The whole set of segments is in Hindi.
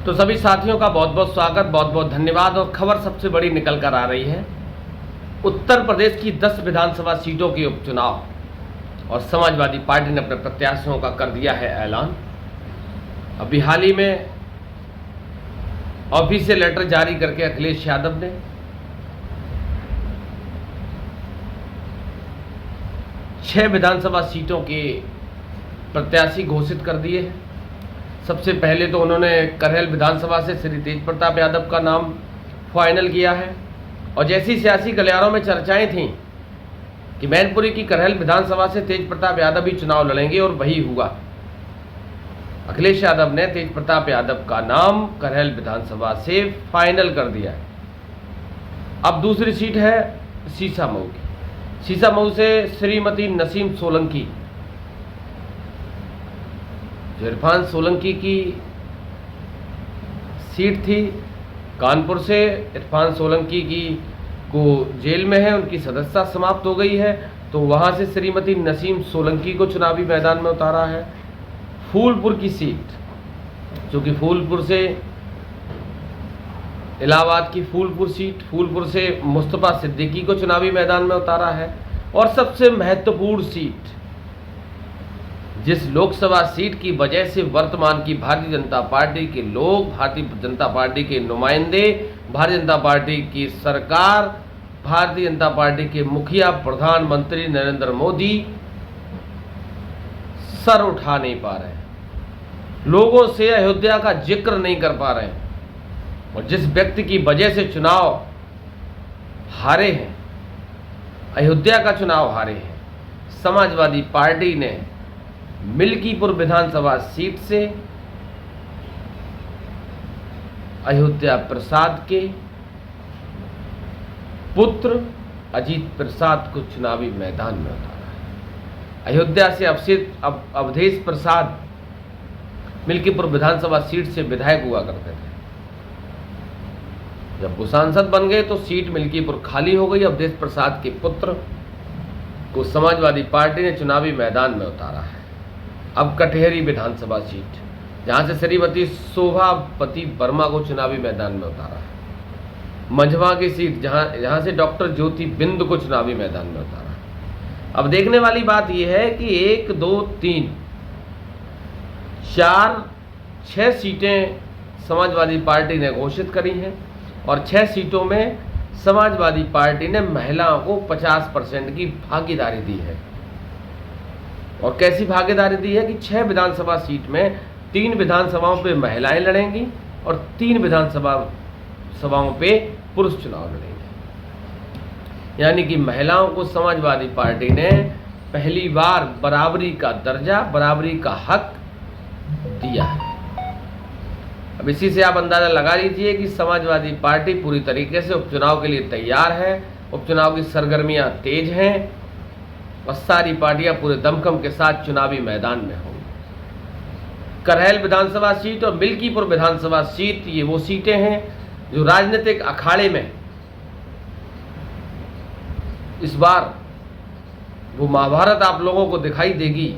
तो सभी साथियों का बहुत बहुत स्वागत, बहुत बहुत धन्यवाद। और खबर सबसे बड़ी निकल कर आ रही है, उत्तर प्रदेश की 10 विधानसभा सीटों के उपचुनाव और समाजवादी पार्टी ने अपने प्रत्याशियों का कर दिया है ऐलान। अभी हाल ही में ऑफिशियल लेटर जारी करके अखिलेश यादव ने 6 विधानसभा सीटों के प्रत्याशी घोषित कर दिए हैं। सबसे पहले तो उन्होंने करहल विधानसभा से श्री तेज प्रताप यादव का नाम फाइनल किया है। और जैसी सियासी गलियारों में चर्चाएं थीं कि मैनपुरी की करहल विधानसभा से तेज प्रताप यादव ही चुनाव लड़ेंगे, और वही हुआ। अखिलेश यादव ने तेज प्रताप यादव का नाम करहल विधानसभा से फाइनल कर दिया है। अब दूसरी सीट है शीशामऊ की। शीशामऊ से श्रीमती नसीम सोलंकी, जो इरफान सोलंकी की सीट थी। कानपुर से इरफान सोलंकी को जेल में है, उनकी सदस्यता समाप्त हो गई है, तो वहां से श्रीमती नसीम सोलंकी को चुनावी मैदान में उतारा है। फूलपुर की सीट, जो कि फूलपुर से इलाहाबाद की फूलपुर सीट, फूलपुर से मुस्तफा सिद्दीकी को चुनावी मैदान में उतारा है। और सबसे महत्वपूर्ण सीट, जिस लोकसभा सीट की वजह से वर्तमान की भारतीय जनता पार्टी के लोग, भारतीय जनता पार्टी के नुमाइंदे, भारतीय जनता पार्टी की सरकार, भारतीय जनता पार्टी के मुखिया प्रधानमंत्री नरेंद्र मोदी सर उठा नहीं पा रहे हैं, लोगों से अयोध्या का जिक्र नहीं कर पा रहे हैं। और जिस व्यक्ति की वजह से चुनाव हारे हैं, अयोध्या का चुनाव हारे हैं, समाजवादी पार्टी ने मिल्कीपुर विधानसभा सीट से अयोध्या प्रसाद के पुत्र अजीत प्रसाद को चुनावी मैदान में उतारा है। अयोध्या से अवधेश प्रसाद मिल्कीपुर विधानसभा सीट से विधायक हुआ करते थे। जब वो सांसद बन गए तो सीट मिल्कीपुर खाली हो गई। अवधेश प्रसाद के पुत्र को समाजवादी पार्टी ने चुनावी मैदान में उतारा है। अब कटहरी विधानसभा सीट, जहां से श्रीमती शोभापति वर्मा को चुनावी मैदान में उतारा है। मंझवा की सीट, जहां से डॉक्टर ज्योति बिंद को चुनावी मैदान में उतारा है। अब देखने वाली बात यह है कि 1, 2, 3, 4, 6 सीटें समाजवादी पार्टी ने घोषित करी हैं, और 6 सीटों में समाजवादी पार्टी ने महिलाओं को 50% की भागीदारी दी है। और कैसी भागीदारी दी है कि 6 विधानसभा सीट में 3 विधानसभाओं पे महिलाएं लड़ेंगी और 3 विधानसभाओं पे पुरुष चुनाव लड़ेंगे। यानी कि महिलाओं को समाजवादी पार्टी ने पहली बार बराबरी का दर्जा, बराबरी का हक दिया है। अब इसी से आप अंदाजा लगा लीजिए कि समाजवादी पार्टी पूरी तरीके से उपचुनाव के लिए तैयार है। उपचुनाव की सरगर्मियां तेज हैं और सारी पार्टियां पूरे दमखम के साथ चुनावी मैदान में होंगी। करहल विधानसभा सीट और मिल्कीपुर विधानसभा सीट, ये वो सीटें हैं जो राजनीतिक अखाड़े में इस बार वो महाभारत आप लोगों को दिखाई देगी।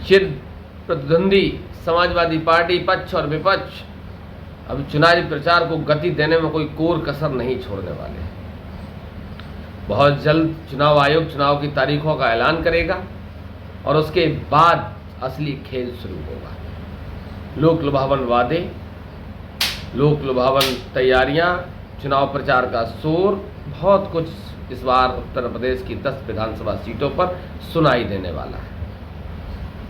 चिर प्रतिद्वंदी समाजवादी पार्टी पक्ष और विपक्ष अब चुनावी प्रचार को गति देने में कोई कोर कसर नहीं छोड़ने वाले हैं। बहुत जल्द चुनाव आयोग चुनाव की तारीखों का ऐलान करेगा और उसके बाद असली खेल शुरू होगा। लोक लुभावन वादे, लोक लुभावन तैयारियां, चुनाव प्रचार का शोर, बहुत कुछ इस बार उत्तर प्रदेश की 10 विधानसभा सीटों पर सुनाई देने वाला है।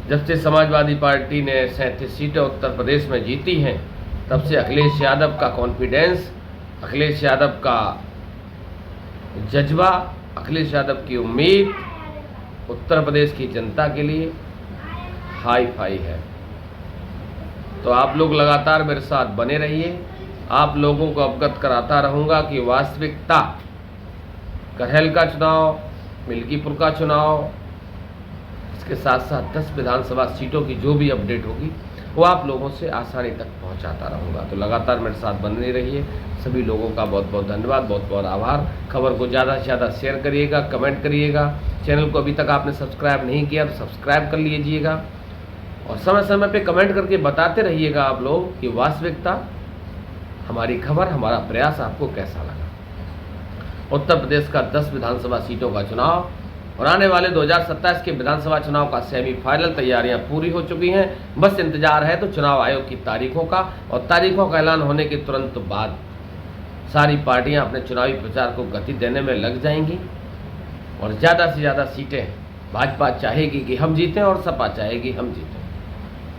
जब से समाजवादी पार्टी ने 37 सीटें उत्तर प्रदेश में जीती हैं, तब से अखिलेश यादव का कॉन्फिडेंस, अखिलेश यादव का जज्बा, अखिलेश यादव की उम्मीद उत्तर प्रदेश की जनता के लिए हाई फाई है। तो आप लोग लगातार मेरे साथ बने रहिए। आप लोगों को अवगत कराता रहूँगा कि वास्तविकता करहल का चुनाव, मिल्कीपुर का चुनाव, इसके साथ साथ 10 विधानसभा सीटों की जो भी अपडेट होगी वो आप लोगों से आसानी तक पहुंचाता रहूँगा। तो लगातार मेरे साथ बने रहिए। सभी लोगों का बहुत बहुत धन्यवाद, बहुत बहुत आभार। खबर को ज़्यादा से ज़्यादा शेयर करिएगा, कमेंट करिएगा। चैनल को अभी तक आपने सब्सक्राइब नहीं किया तो सब्सक्राइब कर लीजिएगा और समय समय पे कमेंट करके बताते रहिएगा आप लोग कि वास्तविकता, हमारी खबर, हमारा प्रयास आपको कैसा लगा। उत्तर प्रदेश का 10 विधानसभा सीटों का चुनाव और आने वाले 2027 के विधानसभा चुनाव का सेमीफाइनल तैयारियां पूरी हो चुकी हैं। बस इंतजार है तो चुनाव आयोग की तारीखों का, और तारीखों का ऐलान होने के तुरंत बाद सारी पार्टियां अपने चुनावी प्रचार को गति देने में लग जाएंगी और ज़्यादा से ज़्यादा सीटें भाजपा चाहेगी कि हम जीतें और सपा चाहेगी हम जीतें।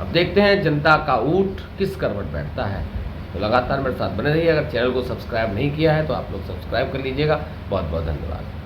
अब देखते हैं जनता का ऊँट किस करवट बैठता है। तो लगातार मेरे साथ बने रहिए। अगर चैनल को सब्सक्राइब नहीं किया है तो आप लोग सब्सक्राइब कर लीजिएगा। बहुत बहुत धन्यवाद।